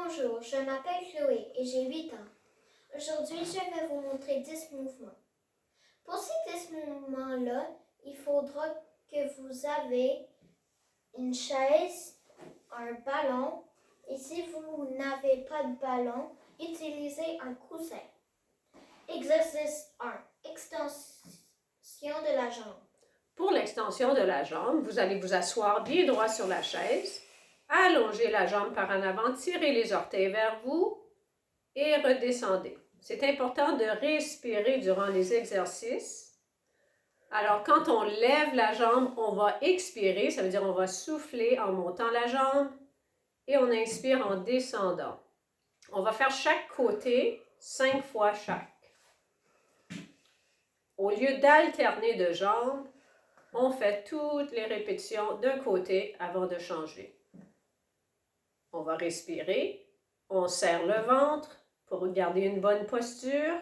Bonjour, je m'appelle Chloé et j'ai 8 ans. Aujourd'hui, je vais vous montrer 10 mouvements. Pour ces 10 mouvements-là, il faudra que vous avez une chaise, un ballon et si vous n'avez pas de ballon, utilisez un coussin. Exercice 1. Extension de la jambe. Pour l'extension de la jambe, vous allez vous asseoir bien droit sur la chaise, allonger la jambe par en avant, tirez les orteils vers vous et redescendez. C'est important de respirer durant les exercices. Alors, quand on lève la jambe, on va expirer, ça veut dire on va souffler en montant la jambe et on inspire en descendant. On va faire chaque côté 5 fois chaque. Au lieu d'alterner de jambes, on fait toutes les répétitions d'un côté avant de changer. On va respirer, on serre le ventre pour garder une bonne posture.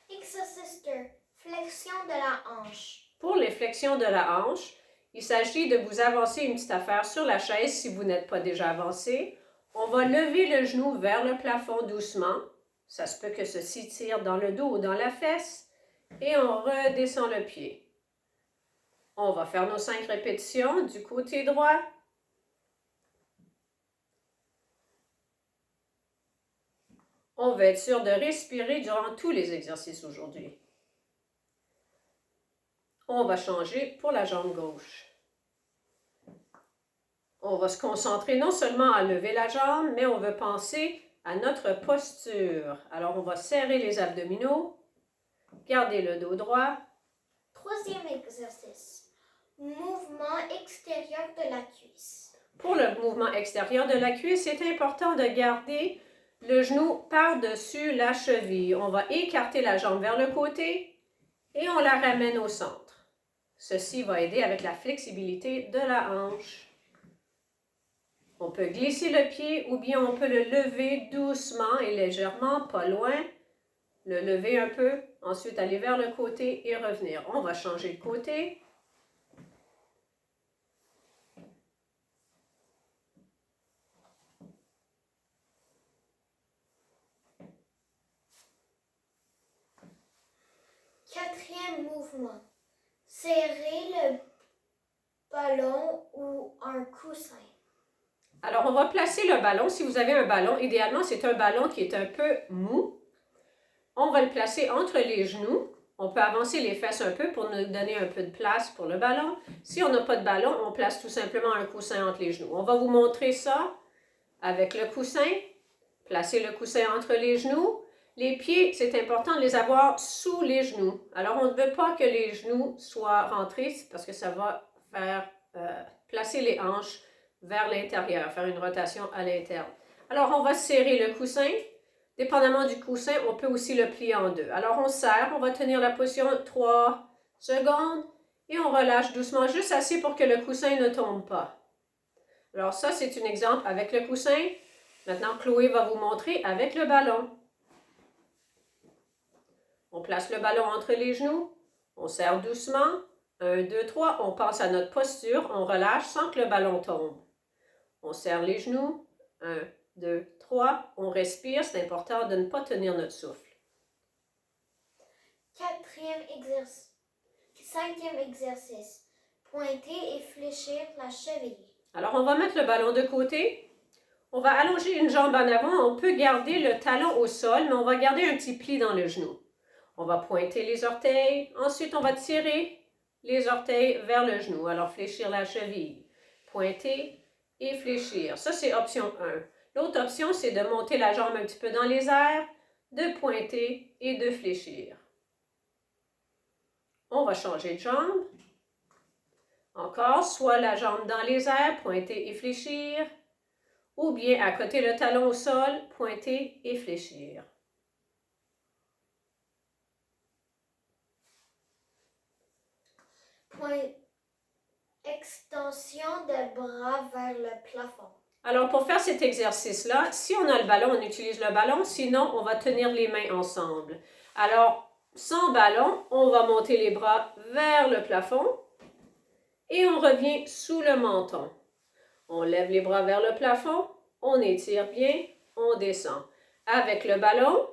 Exercice 2. Flexion de la hanche. Pour les flexions de la hanche, il s'agit de vous avancer une petite affaire sur la chaise si vous n'êtes pas déjà avancé. On va lever le genou vers le plafond doucement. Ça se peut que ceci tire dans le dos ou dans la fesse. Et on redescend le pied. On va faire nos 5 répétitions du côté droit. On va être sûr de respirer durant tous les exercices aujourd'hui. On va changer pour la jambe gauche. On va se concentrer non seulement à lever la jambe, mais on veut penser à notre posture. Alors, on va serrer les abdominaux, garder le dos droit. Troisième exercice. Mouvement extérieur de la cuisse. Pour le mouvement extérieur de la cuisse, c'est important de garder le genou par-dessus la cheville. On va écarter la jambe vers le côté et on la ramène au centre. Ceci va aider avec la flexibilité de la hanche. On peut glisser le pied ou bien on peut le lever doucement et légèrement, pas loin. Le lever un peu, ensuite aller vers le côté et revenir. On va changer de côté. Quatrième mouvement. Serrer le ballon ou un coussin. Alors, on va placer le ballon. Si vous avez un ballon, idéalement, c'est un ballon qui est un peu mou. On va le placer entre les genoux. On peut avancer les fesses un peu pour nous donner un peu de place pour le ballon. Si on n'a pas de ballon, on place tout simplement un coussin entre les genoux. On va vous montrer ça avec le coussin. Placez le coussin entre les genoux. Les pieds, c'est important de les avoir sous les genoux. Alors, on ne veut pas que les genoux soient rentrés parce que ça va faire placer les hanches vers l'intérieur, faire une rotation à l'interne. Alors, on va serrer le coussin. Dépendamment du coussin, on peut aussi le plier en deux. Alors, on serre, on va tenir la position 3 secondes et on relâche doucement, juste assez pour que le coussin ne tombe pas. Alors, ça, c'est un exemple avec le coussin. Maintenant, Chloé va vous montrer avec le ballon. On place le ballon entre les genoux, on serre doucement. 1, 2, 3, on pense à notre posture, on relâche sans que le ballon tombe. On serre les genoux. 1, 2, 3. On respire. C'est important de ne pas tenir notre souffle. Cinquième exercice. Pointer et fléchir la cheville. Alors, on va mettre le ballon de côté. On va allonger une jambe en avant. On peut garder le talon au sol, mais on va garder un petit pli dans le genou. On va pointer les orteils. Ensuite, on va tirer les orteils vers le genou. Alors, fléchir la cheville. Pointer et fléchir. Ça, c'est option 1. L'autre option, c'est de monter la jambe un petit peu dans les airs, de pointer et de fléchir. On va changer de jambe. Encore, soit la jambe dans les airs, pointer et fléchir, ou bien à côté le talon au sol, pointer et fléchir. Extension des bras vers le plafond. Alors, pour faire cet exercice-là, si on a le ballon, on utilise le ballon. Sinon, on va tenir les mains ensemble. Alors, sans ballon, on va monter les bras vers le plafond et on revient sous le menton. On lève les bras vers le plafond, on étire bien, on descend. Avec le ballon,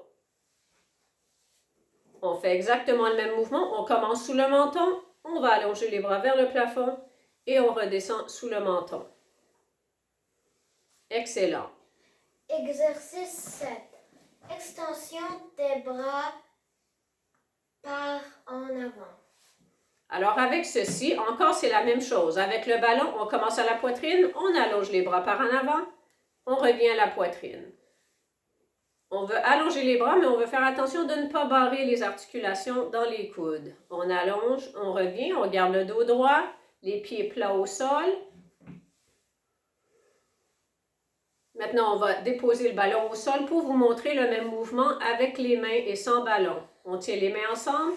on fait exactement le même mouvement. On commence sous le menton, on va allonger les bras vers le plafond et on redescend sous le menton. Excellent. Exercice 7. Extension des bras par en avant. Alors avec ceci, encore c'est la même chose. Avec le ballon, on commence à la poitrine, on allonge les bras par en avant, on revient à la poitrine. On veut allonger les bras, mais on veut faire attention de ne pas barrer les articulations dans les coudes. On allonge, on revient, on garde le dos droit, les pieds plats au sol. Maintenant, on va déposer le ballon au sol pour vous montrer le même mouvement avec les mains et sans ballon. On tient les mains ensemble,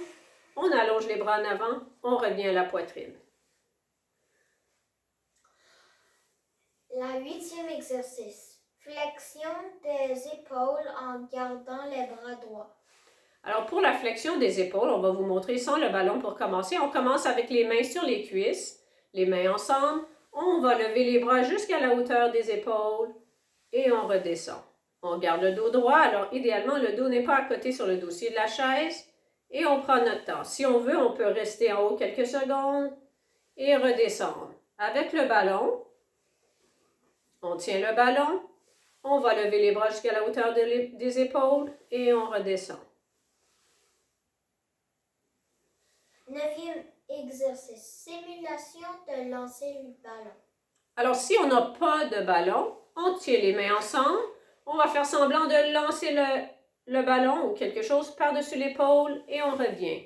on allonge les bras en avant, on revient à la poitrine. La 8e exercice. Flexion des épaules en gardant les bras droits. Alors pour la flexion des épaules, on va vous montrer sans le ballon pour commencer. On commence avec les mains sur les cuisses, les mains ensemble. On va lever les bras jusqu'à la hauteur des épaules et on redescend. On garde le dos droit. Alors idéalement, le dos n'est pas à côté sur le dossier de la chaise et on prend notre temps. Si on veut, on peut rester en haut quelques secondes et redescendre. Avec le ballon, on tient le ballon. On va lever les bras jusqu'à la hauteur des épaules et on redescend. 9e exercice. Simulation de lancer le ballon. Alors, si on n'a pas de ballon, on tient les mains ensemble. On va faire semblant de lancer le ballon ou quelque chose par-dessus l'épaule et on revient.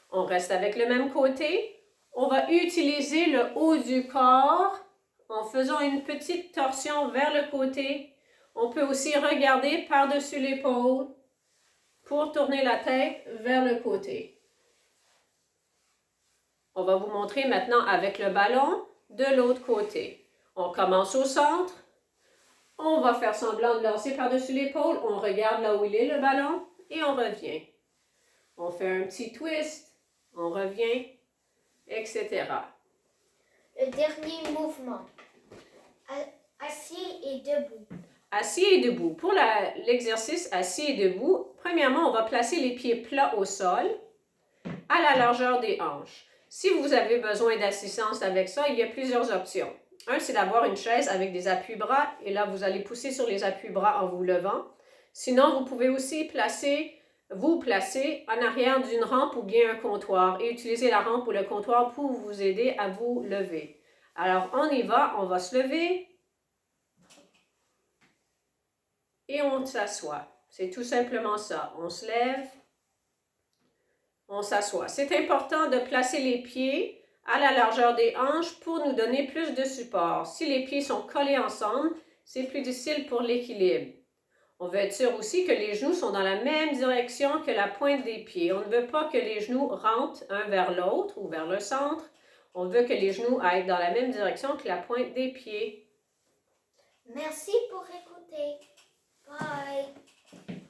On reste avec le même côté. On va utiliser le haut du corps en faisant une petite torsion vers le côté. On peut aussi regarder par-dessus l'épaule pour tourner la tête vers le côté. On va vous montrer maintenant avec le ballon de l'autre côté. On commence au centre. On va faire semblant de lancer par-dessus l'épaule. On regarde là où il est le ballon et on revient. On fait un petit twist. On revient, etc. Le dernier mouvement. Assis et debout. Assis et debout. Pour l'exercice assis et debout, premièrement, on va placer les pieds plats au sol à la largeur des hanches. Si vous avez besoin d'assistance avec ça, il y a plusieurs options. Un, c'est d'avoir une chaise avec des appuis-bras et là, vous allez pousser sur les appuis-bras en vous levant. Sinon, vous pouvez aussi vous placer en arrière d'une rampe ou bien un comptoir et utiliser la rampe ou le comptoir pour vous aider à vous lever. Alors, on y va, on va se lever et on s'assoit. C'est tout simplement ça. On se lève, on s'assoit. C'est important de placer les pieds à la largeur des hanches pour nous donner plus de support. Si les pieds sont collés ensemble, c'est plus difficile pour l'équilibre. On veut être sûr aussi que les genoux sont dans la même direction que la pointe des pieds. On ne veut pas que les genoux rentrent un vers l'autre ou vers le centre. On veut que les genoux aillent dans la même direction que la pointe des pieds. Merci pour écouter. Bye.